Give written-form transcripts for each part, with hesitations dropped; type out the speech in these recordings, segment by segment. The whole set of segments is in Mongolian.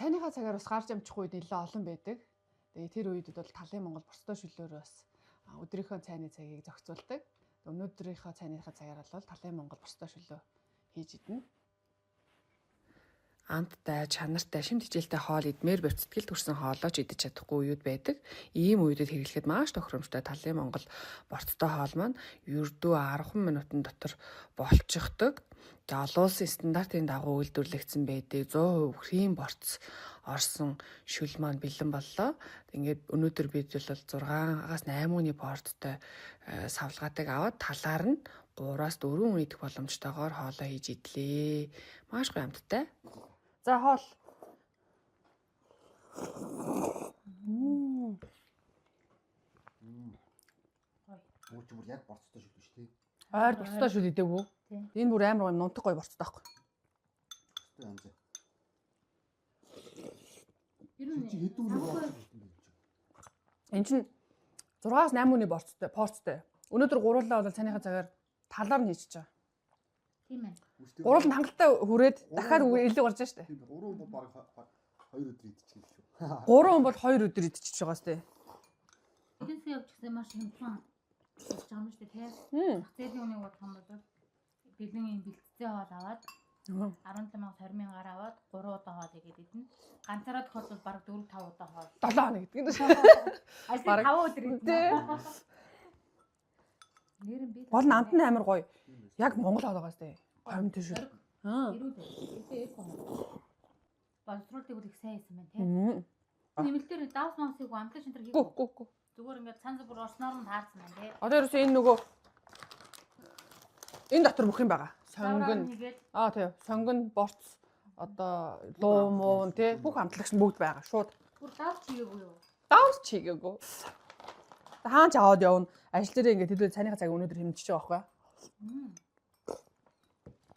цайныхаа цагаар бас гарч амжихгүй үед нэлээд олон байдаг. Тэгээ тэр үед бол Талын Монгол борцтой шүлөөр бас өдрийнхөө цайны цагийг зохицуулдаг. Өнөөдрийнхөө цайныхаа цагаар бол Талын Монгол борцтой шүлөө хийж идэнэ. Амттай, чанартай, шимт хичээлтэй хоол идмээр бэрцэтгэл төрсэн хоолоо ч идэж чадахгүй үед байдаг. Ийм үедэд хэрэглэхэд маш тохиромжтой Талын Монгол борцтой хоол маань ердөө 10 минутын дотор болчихдог. Олон улсын стандартын дагуу үйлдвэрлэгдсэн байдаг 100% крем борц орсон шүл маань бэлэн боллоо. Ингээд өнөөдөр бид бол 6-8 өдрийн порттой савлгаатыг аваад талаар нь 3-4 хүн идэх боломжтойгоор хоолоо хийж идлээ. Маш гоё амттай. За хоол. Ууч бүр яг борцтой шүл шүү дээ. Ойр борцтой шүл идэв үү? Энэ бүр амар гоё нунтаг гоё борцтой байхгүй. Борцтой юм зэ. Хэдэн үний борцтой. Энд чинь 6-8 өдрийн порцтой. Өнөөдөр гурлаа бол цаныхаа цагаар талаар нь хийчихэж байгаа. Тийм ээ. Гурвал нь хангалттай хүрээд дахиад илүү гарч байгаа шүү дээ. 3 хүн бол баг 2 өдөр идчихсэн шүү. 3 хүн бол 2 өдөр идчихэж байгаа шүү дээ. Эдээс явчихсан маш хэмтэн болж байгаа юм шүү дээ, тий. Зээлийн үнийг бодох юм бол бэлэн юм бэлтцээ хоол аваад 17,000 20,000-аар аваад 3 удаа хоол игээд идэнэ. Ганцаараа тохиолдол баг 4-5 удаа хоол. 7 хоног гэдэг нь. Бараг 5 өдөр идэнэ. Нэр нь би Гол нь амт нь амар гоё. Яг Монгол хоолоогоос дээ. Гомд шүү. Ирүүд ээ. Эко. Боловсруулалтыг бол их сайн хийсэн байна, тий. Нэмэлтээр давс мансыг амтлаа шинтер хийх. Гү. Зүгээр ингээд цанз бүр орсноор нь таарсан байна, тий. Одоо ерөөсөө энэ нөгөө энэ дотор бүх юм байгаа. Сонгон. Тий. Сонгон, борц, одоо луу муун тий. Бүх амтлагч бүгд байгаа. Шууд. Бүр давс чигээгүй юу? Давс чигээгүй. Хаан ч аваад явна. Ажил дээр ингээд хэдүүлээ цаныхаа цаг өнөөдөр хэмжиж байгаа байхгүй.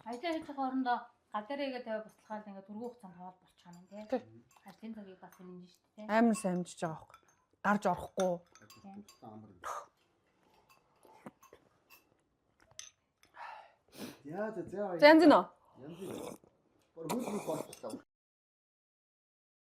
Ажил хийж байгаа орондоо гал дээрээ тавиа буцалгаад ингээд дөрвөн хугацаанд хоол болчих юм тий. Ажлын цагийг бас хэмнэж шүү дээ. Амар сайн хэмжиж байгаа байхгүй. Гарч орохгүй. Яа за. Зэнзэнэ. Янз бүр хөл болчихлоо.